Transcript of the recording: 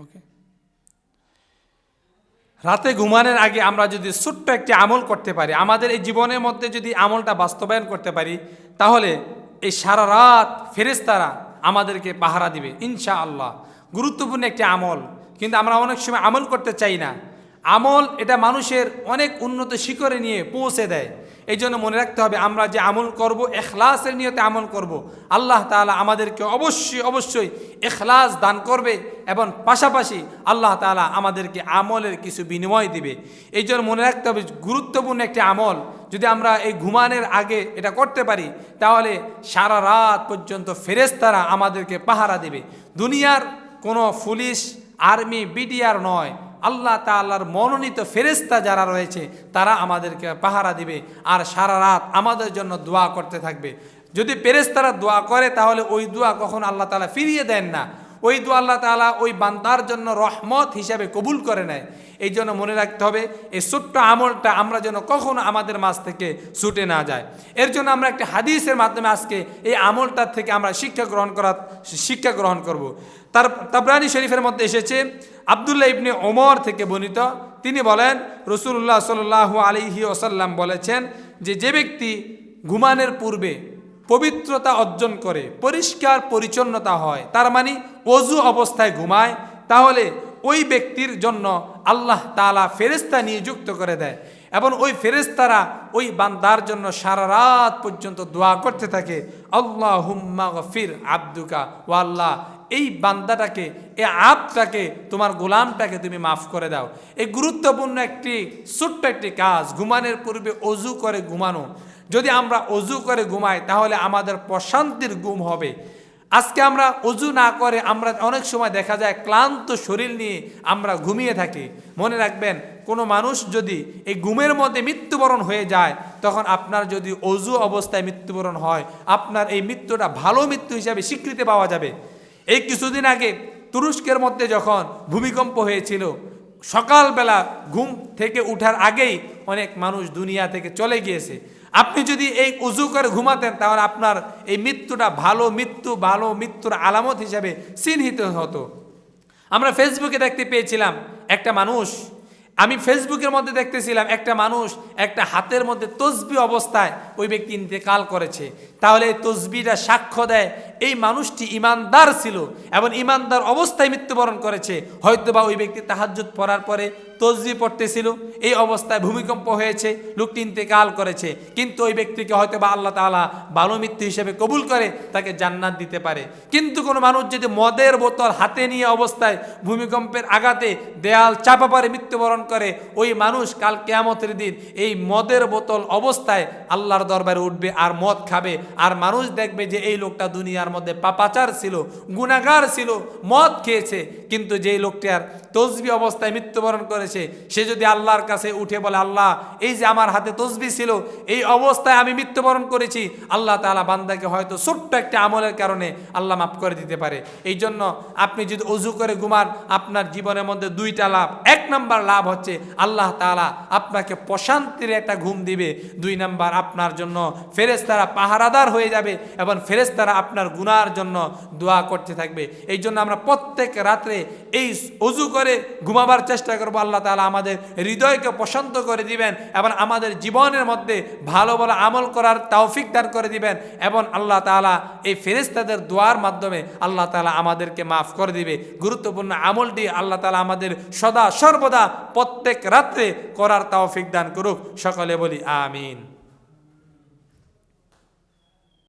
ওকে, রাতে ঘুমানোর আগে আমরা যদি ছোট্ট একটি আমল করতে পারি, আমাদের এই জীবনের মধ্যে যদি আমলটা বাস্তবায়ন করতে পারি, তাহলে এই সারা রাত ফেরেশতারা আমাদেরকে পাহারা দিবে ইনশাআল্লাহ। গুরুত্বপূর্ণ একটি আমল, কিন্তু আমরা অনেক সময় আমল করতে চাই না। আমল এটা মানুষের অনেক উন্নত শিখরে নিয়ে পৌঁছে দেয়। এই জন্য মনে রাখতে হবে, আমরা যে আমল করব ইখলাসের নিয়তে আমল করব। আল্লাহ তাআলা আমাদেরকে অবশ্যই অবশ্যই ইখলাস দান করবে এবং পাশাপাশি আল্লাহ তাআলা আমাদেরকে আমলের কিছু বিনিময় দিবে। এই জন্য মনে রাখতে হবে, গুরুত্বপূর্ণ একটি আমল যদি আমরা এই ঘুমানোর আগে এটা করতে পারি, তাহলে সারা রাত পর্যন্ত ফেরেশতারা আমাদেরকে পাহারা দেবে। দুনিয়ার কোনো পুলিশ, আর্মি, বিডিআর নয়, আল্লাহ তাআলার মনোনীত ফেরেশতা যারা রয়েছে তারা আমাদেরকে পাহারা দিবে আর সারা রাত আমাদের জন্য দোয়া করতে থাকবে। যদি ফেরেশতারা দোয়া করে, তাহলে ওই দোয়া কখনো আল্লাহ তাআলা ফিরিয়ে দেন না। ওই দোয়া আল্লাহ তাআলা ওই বান্দার জন্য রহমত হিসাবে কবুল করে নেয়। এই জন্য মনে রাখতে হবে, এই ছোট্ট আমলটা আমরা যেন কখনো আমাদের মাঝ থেকে ছুটে না যায়। এর জন্য আমরা একটা হাদিসের মাধ্যমে আজকে এই আমলটার থেকে আমরা শিক্ষা গ্রহণ করব। তাবরানী শরীফের মধ্যে এসেছে, আব্দুল্লাহ ইবনে ওমর থেকে বর্ণিত, তিনি বলেন রাসূলুল্লাহ সাল্লাল্লাহু আলাইহি ওয়াসাল্লাম বলেছেন যে ব্যক্তি ঘুমানোর পূর্বে পবিত্রতা অর্জন করে, পরিষ্কার পরিচ্ছন্নতা হয়, তার মানে ওযু অবস্থায় ঘুমায়, তাহলে ওই ব্যক্তির জন্য আল্লাহ তাআলা ফেরেশতা নিযুক্ত করে দেয় এবং ওই ফেরেশতারা ওই বান্দার জন্য সারা রাত পর্যন্ত দোয়া করতে থাকে, আল্লাহুম্মা গফির আবদুকা, ওয়া আল্লাহ এই বান্দাটাকে, এই আবদাকে, তোমার গোলামটাকে তুমি মাফ করে দাও। এই গুরুত্বপূর্ণ একটি ছোট্ট একটি কাজ, ঘুমানোর পূর্বে অজু করে ঘুমানো। যদি আমরা অজু করে ঘুমাই, তাহলে আমাদের প্রশান্তির ঘুম হবে। আজকে আমরা অজু না করে আমরা অনেক সময় দেখা যায় ক্লান্ত শরীর নিয়ে আমরা ঘুমিয়ে থাকি। মনে রাখবেন, কোনো মানুষ যদি এই ঘুমের মধ্যে মৃত্যুবরণ হয়ে যায়, তখন আপনার যদি অজু অবস্থায় মৃত্যুবরণ হয়, আপনার এই মৃত্যুটা ভালো মৃত্যু হিসাবে স্বীকৃতি পাওয়া যাবে। এই কিছুদিন আগে তুরস্কের মধ্যে যখন ভূমিকম্প হয়েছিল, সকালবেলা ঘুম থেকে উঠার আগেই অনেক মানুষ দুনিয়া থেকে চলে গিয়েছে। আপনি যদি এই উজু করে ঘুমাতেন, তাহলে আপনার এই মৃত্যুটা ভালো মৃত্যুর আলামত হিসাবে চিহ্নিত হতো। আমরা ফেসবুকে দেখতে পেয়েছিলাম একটা মানুষ, আমি ফেসবুকের মধ্যে দেখতেছিলাম একটা মানুষ একটা হাতের মধ্যে তসবিহ অবস্থায় ওই ব্যক্তি ইন্তেকাল করেছে। তাহলে এই তসবিহটা সাক্ষ্য দেয় এই মানুষটি ইমানদার ছিল এবং ইমানদার অবস্থায় মৃত্যুবরণ করেছে। হয়তোবা ওই ব্যক্তি তাহাজ্জুদ পড়ার পরে তসবিহ পড়তেছিল, এই অবস্থায় ভূমিকম্প হয়েছে, লোকটি ইন্তেকাল করেছে, কিন্তু ওই ব্যক্তিকে হয়তোবা আল্লাহ তাআলা ভালো মৃত্যু হিসেবে কবুল করে তাকে জান্নাত দিতে পারে। কিন্তু কোনো মানুষ যদি মদের বোতল হাতে নিয়ে অবস্থায় ভূমিকম্পের আঘাতে দেয়াল চাপা পড়ে মৃত্যুবরণ করে, ওই মানুষ কাল কিয়ামতের দিন এই মদের বোতল অবস্থায় আল্লাহর দরবারে উঠবে আর মদ খাবে, আর মানুষ দেখবে যে এই লোকটা দুনিয়ার মধ্যে পাপাচার ছিল, গুনাহগার ছিল, মদ খেয়েছে, কিন্তু যেই লোকটি আর তসবিহ অবস্থায় মৃত্যুবরণ করেছে, সে যদি আল্লাহর কাছে উঠে বলে, আল্লাহ এই যে আমার হাতে তসবিহ ছিল, এই অবস্থায় আমি মৃত্যুবরণ করেছি, আল্লাহ তাআলা বান্দাকে হয়তো ছোট্ট একটা আমলের কারণে আল্লাহ মাফ করে দিতে পারে। এই জন্য আপনি যদি ওযু করে ঘুমান, আপনার জীবনের মধ্যে দুইটা লাভ। এক নাম্বার লাভ হচ্ছে আল্লাহ তাআলা আপনাকে প্রশান্তির একটা ঘুম দিবে। দুই নাম্বার, আপনার জন্য ফেরেশতারা পাহারাদার হয়ে যাবে এবং ফেরেশতারা আপনার গুনার জন্য দোয়া করতে থাকবে। এই জন্য আমরা প্রত্যেক রাত্রে এই ওযু করে ঘুমাবার চেষ্টা করব। আল্লাহ তাআলা আমাদের হৃদয়কে প্রশান্ত করে দিবেন এবং আমাদের জীবনের মধ্যে ভালো ভালো আমল করার তৌফিক দান করে দিবেন এবং আল্লাহ তাআলা এই ফেরেশতাদের দোয়ার মাধ্যমে আল্লাহ তাআলা আমাদেরকে মাফ করে দিবে। গুরুত্বপূর্ণ আমলটি আল্লাহ তাআলা আমাদের সদা সর্বদা প্রত্যেক রাত্রে করার তৌফিক দান করুক। সকলে বলি আমিন।